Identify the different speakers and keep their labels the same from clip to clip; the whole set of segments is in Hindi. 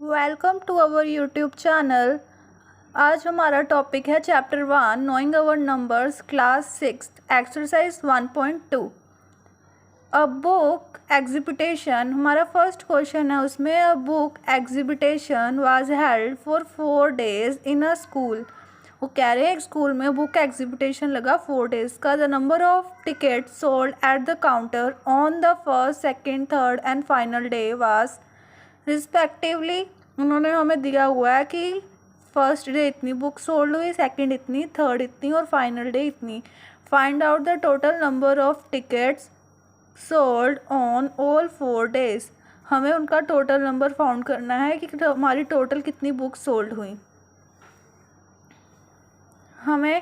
Speaker 1: Welcome to our YouTube channel. आज हमारा टॉपिक है chapter 1 knowing our numbers class 6 exercise 1.2 a book exhibition. हमारा फर्स्ट क्वेश्चन है उसमें a book exhibition was held for 4 days in a school. वो कह रहे हैं एक स्कूल में बुक एग्जिबिटेशन लगा 4 days का। The number of ticket sold at the counter on the first second third and final day was respectively. उन्होंने हमें दिया हुआ है कि फर्स्ट डे इतनी बुक सोल्ड हुई, सेकंड इतनी, थर्ड इतनी और फाइनल डे इतनी। Find out the total number of tickets sold on all 4 days। हमें उनका टोटल नंबर फाउंड करना है कि हमारी टोटल कितनी बुक सोल्ड हुई। हमें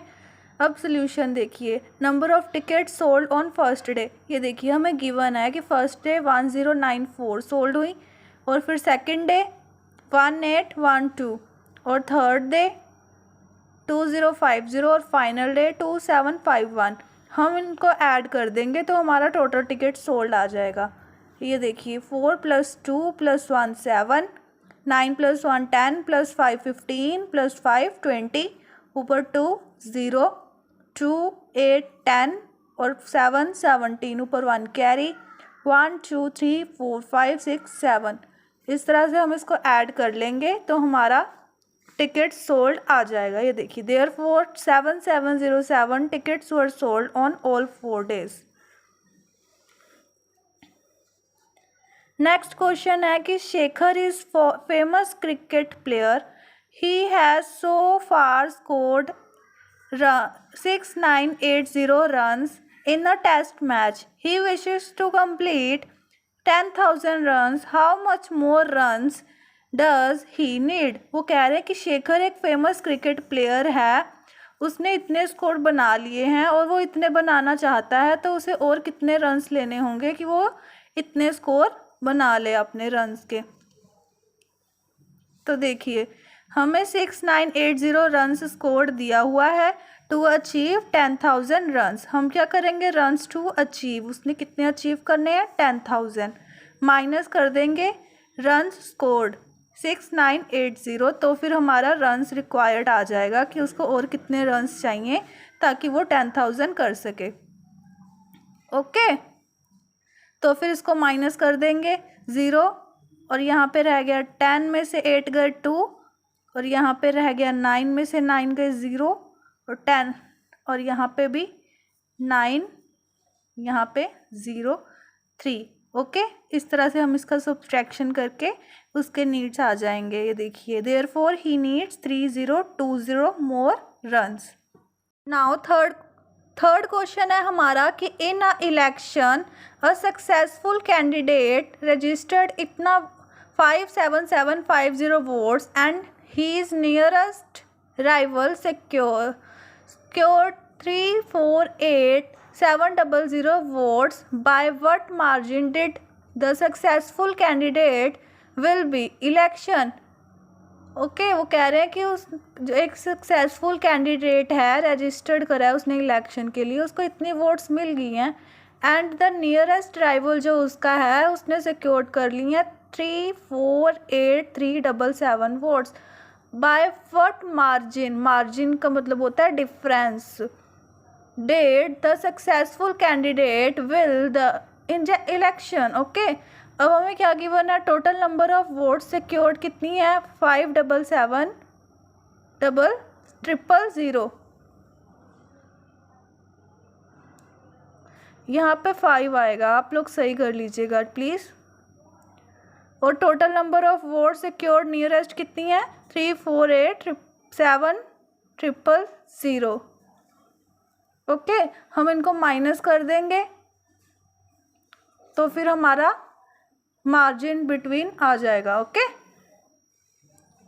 Speaker 1: अब सोल्यूशन देखिए। Number of ticket sold on first day, ये देखिए हमें गिवन है कि फर्स्ट डे 1094 सोल्ड हुई और फिर सेकंड डे 1812 और थर्ड डे 2050 और फाइनल डे 2751। हम इनको ऐड कर देंगे तो हमारा टोटल टिकट सोल्ड आ जाएगा। ये देखिए 4 + 2 + 1 7, 9 + 1 10 + 5 15 + 5 20, ऊपर 2 0 2 8 10 और 7 17, ऊपर 1 कैरी 1 2 3 4 5 6 7। इस तरह से हम इसको ऐड कर लेंगे तो हमारा टिकट सोल्ड आ जाएगा। ये देखिए therefore 7707 tickets were sold on all 4 days। Next question है कि Shekhar is famous cricket player. He has so far scored 6980 runs in a test match. He wishes to complete 10,000 runs. How much more runs does he need? वो कह रहे हैं कि शेखर एक फेमस क्रिकेट प्लेयर है, उसने इतने स्कोर बना लिए हैं और वो इतने बनाना चाहता है, तो उसे और कितने रन्स लेने होंगे कि वो इतने स्कोर बना ले अपने रन्स के। तो देखिए हमें 6980 रन्स स्कोर दिया हुआ है टू अचीव 10,000 रन्स। हम क्या करेंगे, रन्स टू अचीव, उसने कितने अचीव करने हैं 10,000, माइनस कर देंगे रन्स स्कोर्ड 6980, तो फिर हमारा रन्स रिक्वायर्ड आ जाएगा कि उसको और कितने रन्स चाहिए ताकि वो 10,000 कर सके। ओके, तो फिर इसको माइनस कर देंगे 0 और यहाँ पे रह गया 10 में से 8 गए 2 और यहाँ पे रह गया 9 में से 9 गए 0 और 10 और यहाँ पे भी 9, यहाँ पे 0 3। ओके, इस तरह से हम इसका सब्ट्रैक्शन करके उसके नीड्स आ जाएंगे। ये देखिए therefore he needs 3020 more runs. Now third question है हमारा कि in a election a successful candidate registered इतना 57750 votes and his nearest rival secured 348700 votes. By what margin did the successful candidate will be election? Okay, वो कह रहे हैं कि उस जो एक सक्सेसफुल कैंडिडेट है, रजिस्टर्ड करा है उसने इलेक्शन के लिए, उसको इतनी वोट्स मिल गई हैं एंड द नियरेस्ट राइवल जो उसका है उसने सिक्योर कर ली हैं 348377 votes. By what margin, margin का मतलब होता है difference, that the successful candidate will the in election. Okay, अब हमें क्या गिवन है, total number of votes secured कितनी है 5770000। यहाँ पे 5 आएगा, आप लोग सही कर लीजिएगा प्लीज़। और total number of vote secured nearest कितनी है 348700। ओके, हम इनको माइनस कर देंगे तो फिर हमारा मार्जिन बिटवीन आ जाएगा। ओके,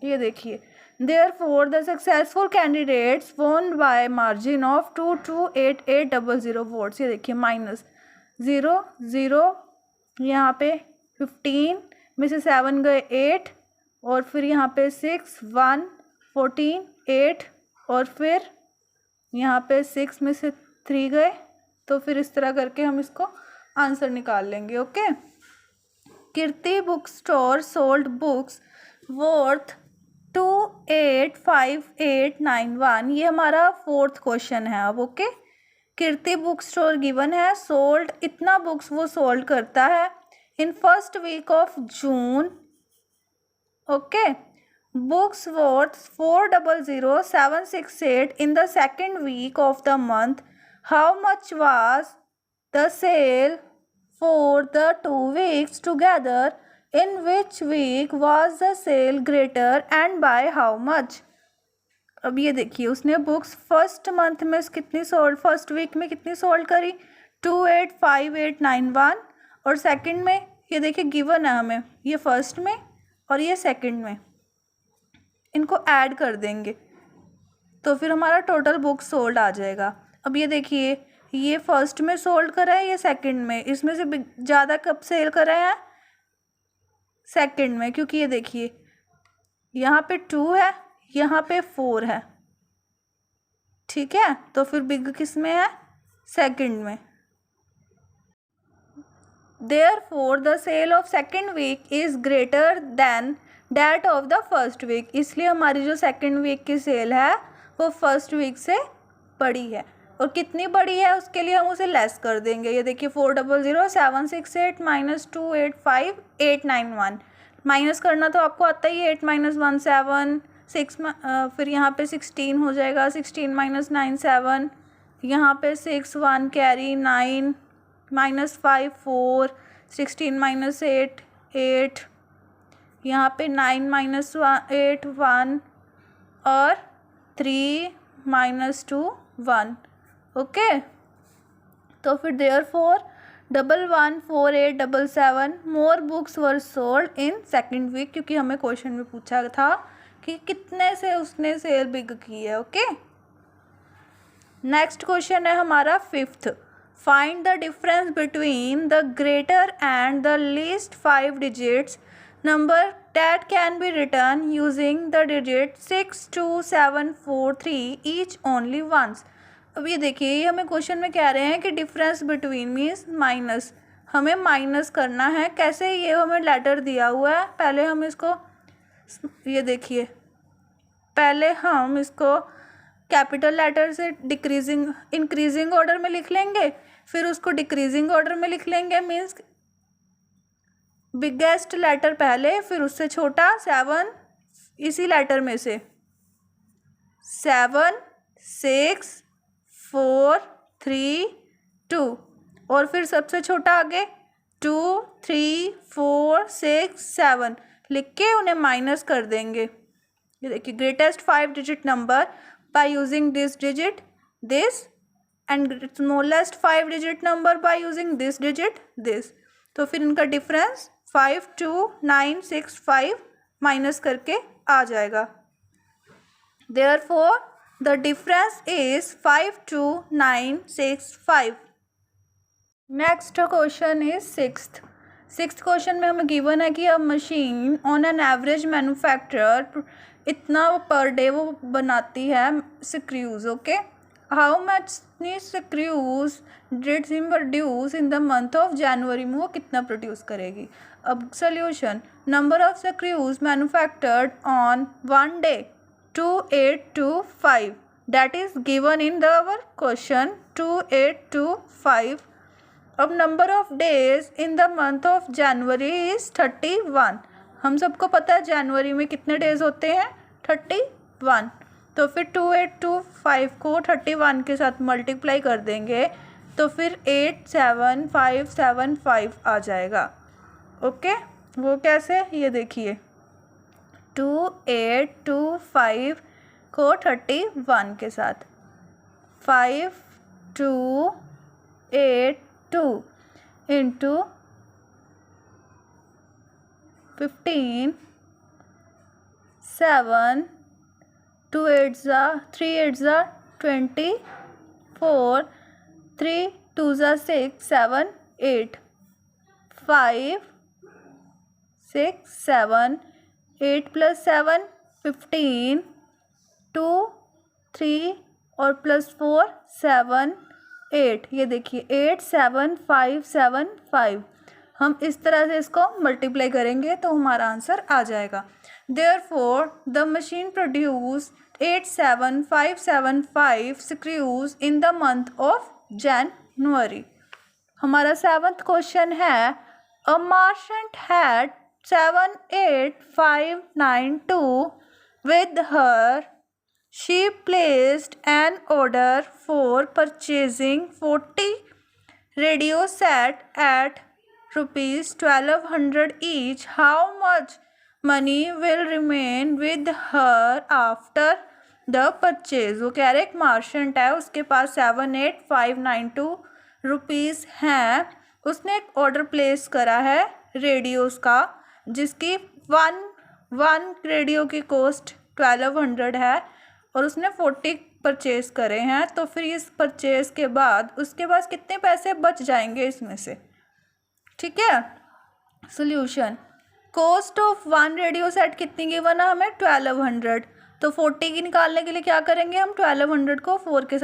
Speaker 1: ये देखिए देयरफॉर द सक्सेसफुल कैंडिडेट्स वोन बाय मार्जिन ऑफ 228800 वोट्स। ये देखिए माइनस 0 0, यहाँ पे 15 में से 7 गए 8 और फिर यहाँ पे 6 1 14 8 और फिर यहाँ पे 6 में से 3 गए, तो फिर इस तरह करके हम इसको आंसर निकाल लेंगे। Okay, Kirti book store sold books worth 285891, ये हमारा फोर्थ क्वेश्चन है अब। Okay, Kirti book store given है, सोल्ड इतना बुक्स वो सोल्ड करता है in first week of June. Okay, books worth 400768 in the second week of the month. How much was the sale for the 2 weeks together? In which week was the sale greater and by how much? अब ये देखिए, उसने बुक्स फर्स्ट मंथ में कितनी सोल्ड, फर्स्ट वीक में कितनी सोल्ड करी 285891, और सेकंड में ये देखिए गिवन है हमें, ये फर्स्ट में और ये सेकंड में, इनको ऐड कर देंगे तो फिर हमारा टोटल बुक सोल्ड आ जाएगा। अब ये देखिए, ये फर्स्ट में सोल्ड करा है, ये सेकंड में, इसमें से ज़्यादा कब सेल करा है सेकंड में, क्योंकि ये देखिए यहाँ पे 2 है, यहाँ पे 4 है, ठीक है, तो फिर बिग किस में है, सेकंड में। Therefore the sale of second week is greater than that of the first week, इसलिए हमारी जो सेकंड वीक की सेल है वो फर्स्ट वीक से बड़ी है। और कितनी बड़ी है उसके लिए हम उसे लेस कर देंगे। ये देखिए 400768 माइनस 285891, माइनस करना तो आपको आता ही है, 8 माइनस 1 7 6, फिर यहाँ पे 16 हो जाएगा, 16 माइनस 9 7, यहाँ पे 6 1 कैरी 9 माइनस 5 4, 16 माइनस 8 8, यहाँ पे 9 माइनस 8 1 और 3 माइनस 2 1। ओके, तो फिर therefore 114877 more books were sold in second week, क्योंकि हमें क्वेश्चन में पूछा था कि कितने से उसने सेल बिग की है। ओके, नेक्स्ट क्वेश्चन है हमारा fifth, find the difference between the greater and the least 5 digits number that can be written using the digit 62743 each only once. अब ये देखिए, ये हमें क्वेश्चन में कह रहे हैं कि डिफरेंस बिटवीन मीन्स माइनस, हमें माइनस करना है। कैसे, ये हमें लेटर दिया हुआ है, पहले हम इसको, ये देखिए पहले हम इसको कैपिटल लेटर से डिक्रीजिंग इंक्रीजिंग ऑर्डर में लिख लेंगे, फिर उसको डिक्रीजिंग ऑर्डर में लिख लेंगे, मीन्स बिगेस्ट लेटर पहले, फिर उससे छोटा 7, इसी लेटर में से 7 6 4 3 2, और फिर सबसे छोटा आगे 2 3 4 6 7 लिख के उन्हें माइनस कर देंगे। ये देखिए, greatest 5 digit number by using this digit this and smallest 5 digit number by using this digit this। तो फिर इनका डिफरेंस 52965 माइनस करके आ जाएगा। Therefore the difference is 52965। Next question is sixth question में हमें गिवन है कि a machine on an average manufacture इतना पर डे वो बनाती है screws. Okay, how much screws did him produce in the month of January में, वो कितना प्रोड्यूस करेगी। अब solution, number of screws manufactured on one day 2825, that is given in the hour question 2825। अब number of days in the month of January is 31। हम सबको पता है जनवरी में कितने डेज होते हैं 31, तो फिर 2825 को 31 के साथ मल्टीप्लाई कर देंगे तो फिर 87575 आ जाएगा। ओके, वो कैसे, ये देखिए 2825 को 31 के साथ 5282 इंटू 15 7 2 8 3 8 24 3 2 6 7 8 5 6 7 8 प्लस 7 15 2 3 और प्लस 4 7 8, ये देखिए 87575। हम इस तरह से इसको मल्टीप्लाई करेंगे तो हमारा आंसर आ जाएगा। Therefore, the machine produced 87575 screws in the month of January. हमारा 7th क्वेश्चन है, a merchant had 78592 with her. She placed an order for purchasing 40 radio set at rupees 1200 each. How much money will remain with her after the purchase? वो कह रहे एक मार्शेंट है, उसके पास 78592 रुपीज़ हैं, उसने एक ऑर्डर प्लेस करा है रेडियोस का जिसकी वन रेडियो की कॉस्ट 1200 है और उसने 40 परचेज़ करे हैं। तो फिर इस परचेज़ के बाद उसके पास कितने पैसे बच जाएंगे इसमें से? ठीक है, solution, cost of one radio set कितनी गिवन है हमें? 1200। तो 40 की निकालने के लिए क्या करेंगे हम? 1200 को 40 के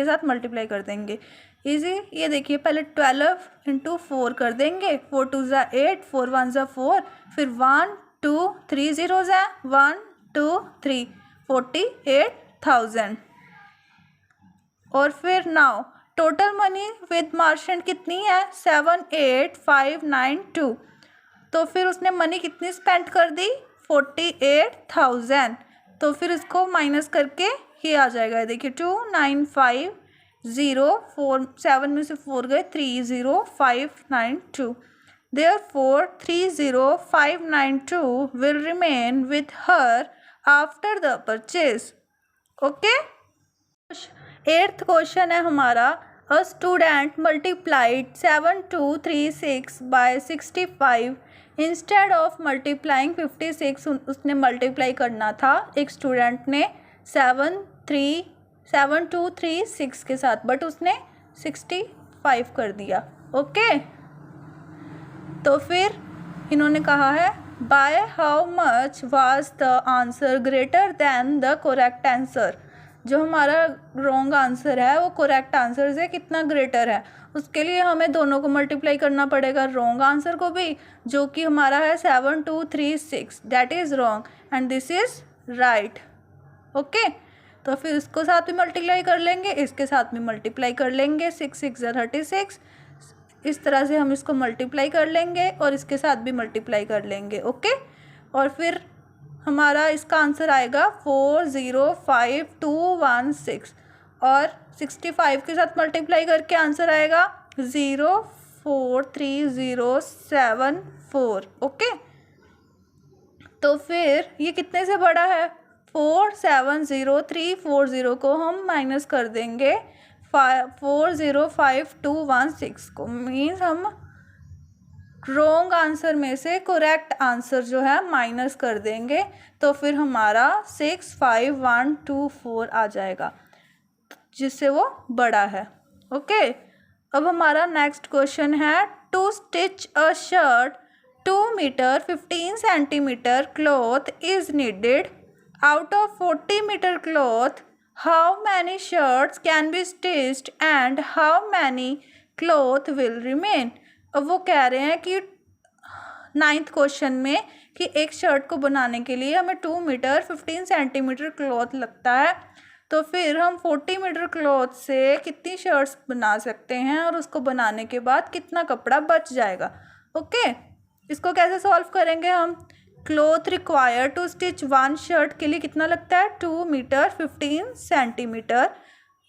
Speaker 1: साथ मल्टीप्लाई कर देंगे। इजी, ये देखिए पहले 12 × 4 कर देंगे, 4 2 ज़ा 8, 4 1 ज़ा 4, फिर 1 2 3 0 ज़ा 1 2 3, 48,000। और फिर नाउ टोटल मनी विद मार्शेंट कितनी है? 78592। तो फिर उसने मनी कितनी स्पेंड कर दी? 48,000। तो फिर इसको माइनस करके ये आ जाएगा, देखिए 29504, 7 में से 4 गए, 30592। Therefore 30592 will remain with her after the purchase. Okay, 8th question है हमारा, a student multiplied 7236 by 65 instead of multiplying 56, उसने मल्टीप्लाई करना था एक स्टूडेंट ने 7236 के साथ, बट उसने 65 कर दिया। ओके, तो फिर इन्होंने कहा है by how much was the answer greater than the correct answer. जो हमारा रॉन्ग आंसर है वो करेक्ट आंसर से कितना ग्रेटर है, उसके लिए हमें दोनों को मल्टीप्लाई करना पड़ेगा, रॉन्ग आंसर को भी, जो कि हमारा है 7236, that is wrong and this is right. Okay, तो फिर इसको साथ में मल्टीप्लाई कर लेंगे, इसके साथ में मल्टीप्लाई कर लेंगे, 6 6 36, इस तरह से हम इसको मल्टीप्लाई कर लेंगे और इसके साथ भी मल्टीप्लाई कर लेंगे। ओके, और फिर हमारा इसका आंसर आएगा 405216 और 65 के साथ मल्टीप्लाई करके आंसर आएगा 04307 ओके, तो फिर ये कितने से बड़ा है? 470340 को हम माइनस कर देंगे 405216 को, मीन्स हम रॉन्ग आंसर में से करेक्ट आंसर जो है माइनस कर देंगे, तो फिर हमारा 65124 आ जाएगा जिससे वो बड़ा है। ओके, अब हमारा नेक्स्ट क्वेश्चन है, to stitch a shirt 2 metre 15 centimetre cloth is needed out of 40 metre cloth, how many shirts can be stitched and how many cloth will remain. अब वो कह रहे हैं कि 9th क्वेश्चन में कि एक शर्ट को बनाने के लिए हमें 2 मीटर 15 सेंटीमीटर क्लॉथ लगता है, तो फिर हम 40 मीटर क्लॉथ से कितनी शर्ट्स बना सकते हैं और उसको बनाने के बाद कितना कपड़ा बच जाएगा। ओके, इसको कैसे सॉल्व करेंगे हम? Cloth require to stitch 1 shirt के लिए कितना लगता है? 2 मीटर 15 सेंटीमीटर।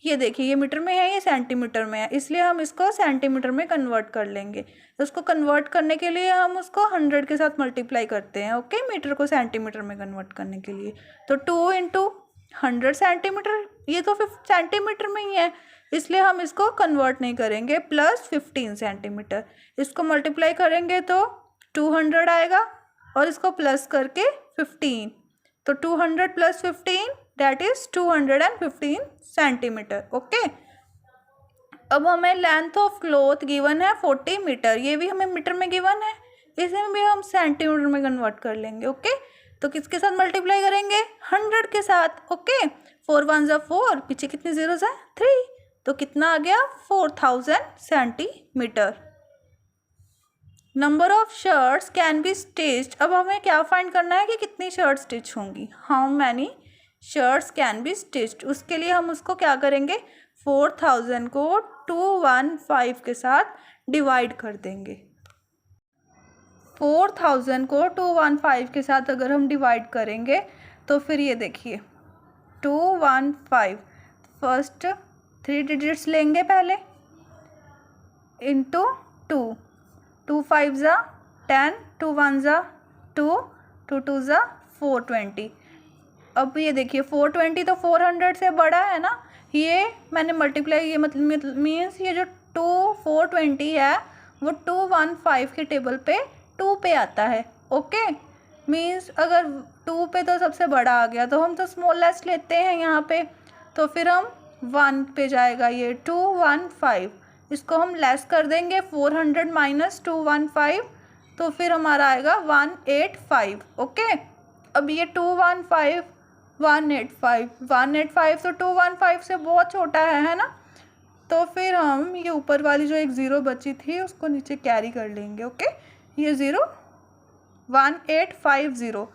Speaker 1: ये देखिए, ये मीटर में है, ये सेंटीमीटर में है, इसलिए हम इसको सेंटीमीटर में कन्वर्ट कर लेंगे। उसको कन्वर्ट करने के लिए हम उसको 100 के साथ मल्टीप्लाई करते हैं। ओके, मीटर को सेंटीमीटर में कन्वर्ट करने के लिए, तो 2 × 100 सेंटीमीटर, ये तो 50 सेंटीमीटर में ही है, इसलिए हम इसको कन्वर्ट नहीं करेंगे, प्लस 15 सेंटीमीटर, इसको मल्टीप्लाई करेंगे तो 200 आएगा और इसको प्लस करके 15, तो 200 + 15 दैट इज़ 215 सेंटीमीटर। ओके, अब हमें लेंथ ऑफ क्लॉथ गिवन है 40 मीटर, ये भी हमें मीटर में गिवन है, इसे भी हम सेंटीमीटर में कन्वर्ट कर लेंगे। ओके, तो किसके साथ मल्टीप्लाई करेंगे? 100 के साथ। ओके, 4 1 ज़ा 4, पीछे कितने जीरोस हैं? 3, तो कितना आ गया? 4000 centimetre. Number of shirts can be stitched. अब हमें क्या फाइंड करना है कि कितनी शर्ट स्टिच होंगी, how many shirts can be stitched. उसके लिए हम उसको क्या करेंगे, 4000 को 215 के साथ डिवाइड कर देंगे। 4000 को 215 के साथ अगर हम डिवाइड करेंगे तो फिर ये देखिए 215 फर्स्ट 3 डिजिट्स लेंगे पहले इंटू 2, 2 5 ज़ा 10, 2 1 ज़ा 2, 2 2 ज़ा 420। अब ये देखिए 420 तो 400 से बड़ा है ना, ये मैंने मल्टीप्लाई, ये मतलब मीन्स ये जो 420 है वो 215 के टेबल पे 2 पे आता है। ओके, मीन्स अगर 2 पे तो सबसे बड़ा आ गया तो हम तो स्मॉलेस्ट लेते हैं यहाँ पे, तो फिर हम 1 पे जाएगा ये 215, इसको हम लेस कर देंगे 400 माइनस 215, तो फिर हमारा आएगा 185। ओके, अब ये 215 185 तो 215 से बहुत छोटा है ना, तो फिर हम ये ऊपर वाली जो एक ज़ीरो बची थी उसको नीचे कैरी कर लेंगे। ओके, ये ज़ीरो 1850।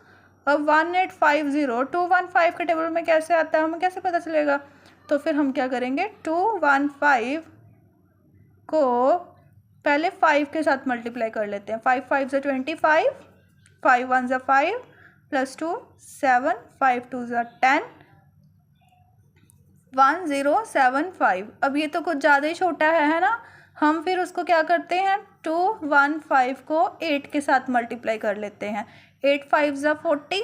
Speaker 1: अब 1850 215 के टेबल में कैसे आता है, हमें कैसे पता चलेगा, तो फिर हम क्या करेंगे 215 को पहले 5 के साथ मल्टीप्लाई कर लेते हैं। 5 5 ज़ा 25, 5 1 ज़ा 5 प्लस 2 7, 5 2 ज़ा 10, 1075। अब ये तो कुछ ज़्यादा ही छोटा है ना, हम फिर उसको क्या करते हैं 215 को 8 के साथ मल्टीप्लाई कर लेते हैं। 8 5 ज़ा 40,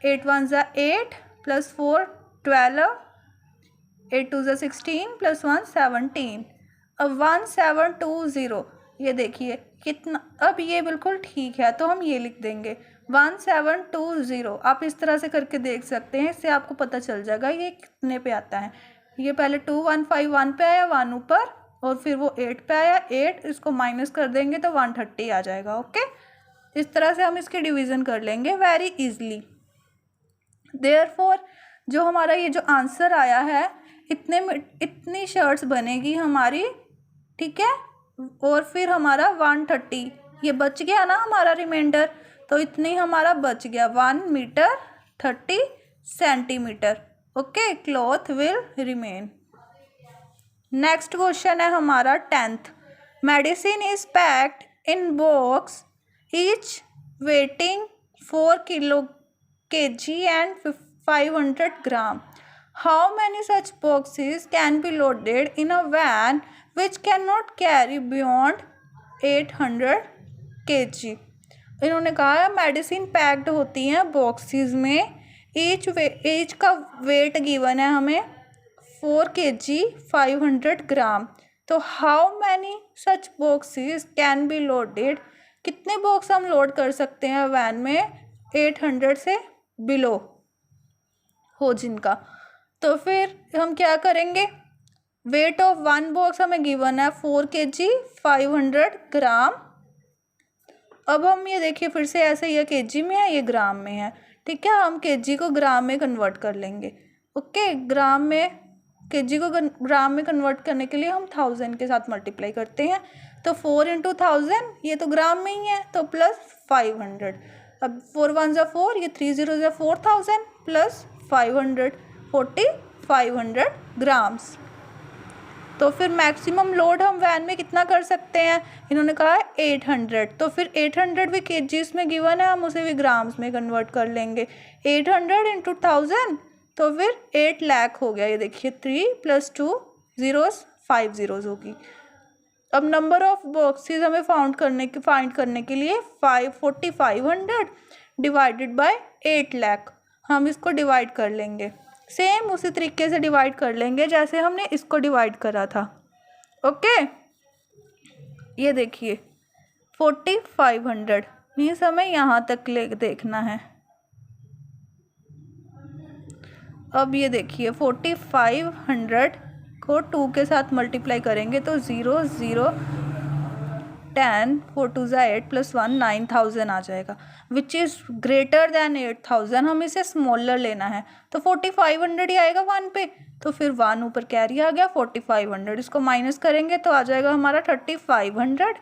Speaker 1: 8 1 ज़ा 8 प्लस 4 12, 8 2 ज़ा 16 प्लस 1 17। अब 1720, ये देखिए कितना, अब ये बिल्कुल ठीक है तो हम ये लिख देंगे 1720। आप इस तरह से करके देख सकते हैं, इससे आपको पता चल जाएगा ये कितने पे आता है। ये पहले 215 1 पे आया, 1 ऊपर, और फिर वो 8 पे आया, 8 इसको माइनस कर देंगे तो 130 आ जाएगा। ओके, इस तरह से हम इसके डिवीज़न कर लेंगे वेरी इजली। देयरफॉर जो हमारा ये जो आंसर आया है, इतनी शर्ट्स बनेगी हमारी, ठीक है, और फिर हमारा 130 ये बच गया ना हमारा रिमाइंडर, तो इतनी हमारा बच गया 1 metre 30 centimetre. Okay, cloth will remain. Next question है हमारा 10th। Medicine is packed in box each weighing 4 kg and 500 gram. How many such boxes can be loaded in a van which can not carry beyond 800 kg। इन्होंने कहा है मेडिसिन पैक्ड होती हैं बॉक्सेस में, ईच का वेट गिवन है हमें 4 kg 500 ग्राम। तो how many such boxes can be loaded, कितने बॉक्स हम लोड कर सकते हैं वैन में 800 से बिलो हो जिनका। तो फिर हम क्या करेंगे, वेट ऑफ 1 बॉक्स हमें गिवन है 4 kg 500 ग्राम। अब हम ये देखिए फिर से ऐसे, ये केजी में है, ये ग्राम में है, ठीक है, हम केजी को ग्राम में कन्वर्ट कर लेंगे। ओके, ग्राम में केजी को ग्राम में कन्वर्ट करने के लिए हम 1000 के साथ मल्टीप्लाई करते हैं, तो 4 × 1000 ये तो ग्राम में ही है, तो प्लस 500। अब 4 1 ज़ा 4, ये 3 0 ज़ा 4000 प्लस 500 500 ग्राम्स। तो फिर मैक्सिमम लोड हम वैन में कितना कर सकते हैं, इन्होंने कहा है 800, तो फिर 800 भी केजीज में गिवन है, हम उसे भी ग्राम्स में कन्वर्ट कर लेंगे। 800 × 1000 तो फिर 8 लाख हो गया, ये देखिए 3 + 2 zeros 5 zeros होगी। अब नंबर ऑफ बॉक्सेस हमें फाइंड करने के लिए 4500 डिवाइडेड बाय 8 लाख, हम इसको डिवाइड कर लेंगे, सेम उसी तरीके से डिवाइड कर लेंगे जैसे हमने इसको डिवाइड करा था। ओके, ये देखिए 4500 मीन्स हमें यहाँ तक ले देखना है। अब ये देखिए 4500 को 2 के साथ मल्टीप्लाई करेंगे तो 0 0 10 4 2 ज़ा 8 + 1 9000 आ जाएगा, विच इज़ ग्रेटर दैन 8000। हम इसे स्मॉलर लेना है तो 4500 ही आएगा 1 पे, तो फिर 1 ऊपर कैरी आ गया 4500, इसको माइनस करेंगे तो आ जाएगा हमारा 3500।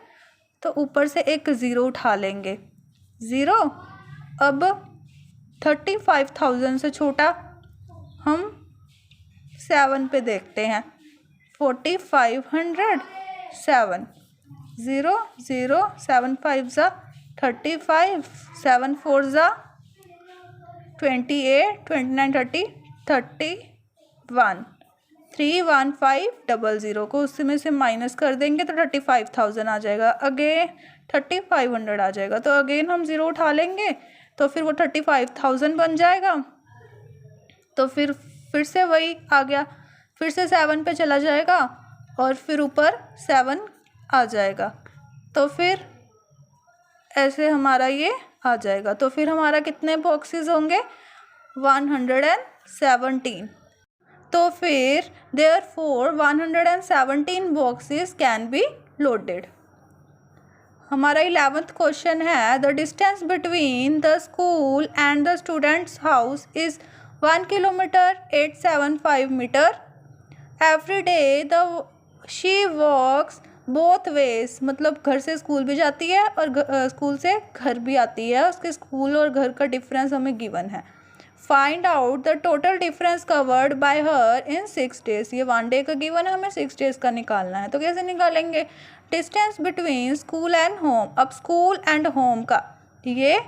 Speaker 1: तो ऊपर से एक ज़ीरो उठा लेंगे, ज़ीरो। अब 35,000 से छोटा हम 7 पे देखते हैं, 4500, 7, 0 0, 7 5 ज़ा 35, 7 4 ज़ा 28, 29 30 31, 31500 को उसमें से माइनस कर देंगे तो 35,000 आ जाएगा। अगेन 3500 आ जाएगा, तो अगेन हम ज़ीरो उठा लेंगे तो फिर वो 35,000 बन जाएगा। तो फिर से वही आ गया, फिर से 7 पे चला जाएगा और फिर ऊपर 7 आ जाएगा, तो फिर ऐसे हमारा ये आ जाएगा। तो फिर हमारा कितने बॉक्सेस होंगे, 117। तो फिर therefore 117 boxes can be loaded. हमारा 11th क्वेश्चन है, the distance between the school and the students house is 1 kilometre 875 metre. Every day she walks both ways, मतलब घर से स्कूल भी जाती है और स्कूल से घर भी आती है। उसके स्कूल और घर का डिफरेंस हमें गिवन है। Find out the total difference covered by her in 6 days. ये 1 डे का गिवन है, हमें 6 डेज का निकालना है। तो कैसे निकालेंगे, distance between school and home. अब स्कूल एंड होम का ये,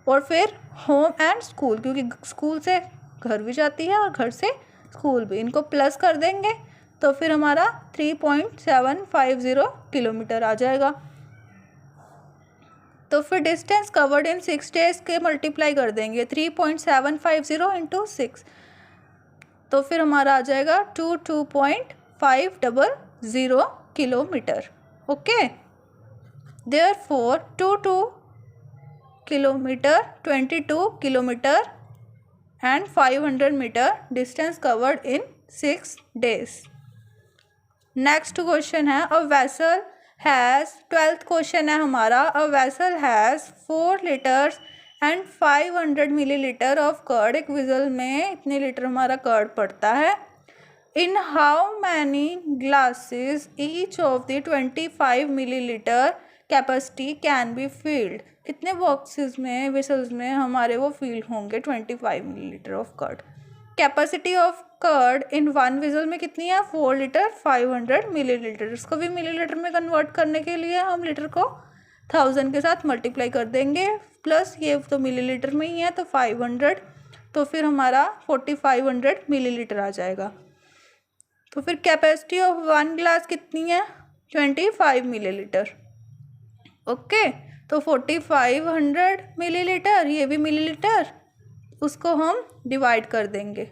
Speaker 1: और फिर होम एंड स्कूल, क्योंकि स्कूल से घर भी जाती है और घर से स्कूल भी, इनको प्लस कर देंगे तो फिर हमारा 3.750 किलोमीटर आ जाएगा। तो फिर डिस्टेंस कवर्ड इन 6 डेज के मल्टीप्लाई कर देंगे, 3.750 इंटू 6, तो फिर हमारा आ जाएगा 22.500 kilometre. Okay, therefore 22 kilometre, 22 kilometre and 500 metre distance covered in 6 days. Next question है, a vessel has, 12th question है हमारा, a vessel has 4 litres and 500 millilitre of curd. एक वेसल में इतने लीटर हमारा कर्ड पड़ता है। In how many glasses each of the 25 millilitre capacity can be filled. कितने बॉक्सेस में, वेसल्स में हमारे वो फील होंगे 25 millilitre of curd. Capacity of curd in 1 vessel में कितनी है, 4 लीटर 500 मिलीलीटर। इसको भी मिलीलीटर में कन्वर्ट करने के लिए हम लीटर को 1000 के साथ मल्टीप्लाई कर देंगे, प्लस ये तो मिलीलीटर में ही है तो 500, तो फिर हमारा 4500 मिलीलीटर आ जाएगा। तो फिर कैपेसिटी ऑफ 1 ग्लास कितनी है, 25 मिलीलीटर। ओके, तो 4500 मिलीलीटर, ये भी मिलीलीटर, उसको हम डिवाइड कर देंगे।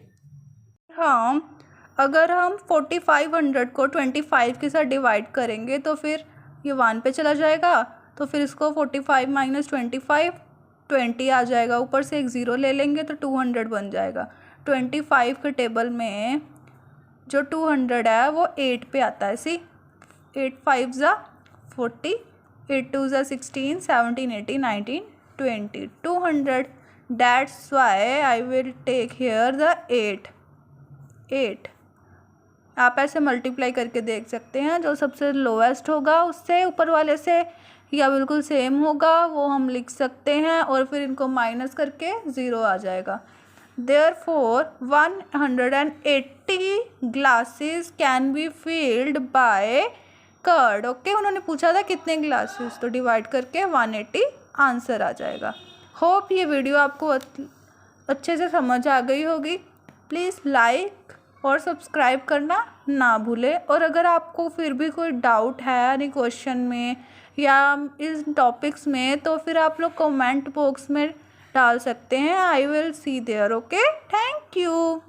Speaker 1: अगर हम 4500 को 25 के साथ डिवाइड करेंगे तो फिर ये 1 पे चला जाएगा, तो फिर इसको 45 माइनस 25 20 आ जाएगा, ऊपर से एक ज़ीरो ले लेंगे तो 200 बन जाएगा। 25 के टेबल में जो 200 है वो 8 पे आता है। सी 8 5 ज़ा 40, 8 2 ज़ा 16, 17 18 19 20, 200। That's why I will take here the 8। आप ऐसे मल्टीप्लाई करके देख सकते हैं, जो सबसे लोएस्ट होगा उससे ऊपर वाले से या बिल्कुल सेम होगा वो हम लिख सकते हैं, और फिर इनको माइनस करके ज़ीरो आ जाएगा। Therefore 180 glasses can be filled by curd. Okay, उन्होंने पूछा था कितने ग्लासेस, तो डिवाइड करके 180 आंसर आ जाएगा। होप ये वीडियो आपको अच्छे से समझ आ गई होगी। प्लीज़ लाइक और सब्सक्राइब करना ना भूलें, और अगर आपको फिर भी कोई डाउट है यानी क्वेश्चन में या इस टॉपिक्स में, तो फिर आप लोग कमेंट बॉक्स में डाल सकते हैं। I will see there. Okay, thank you.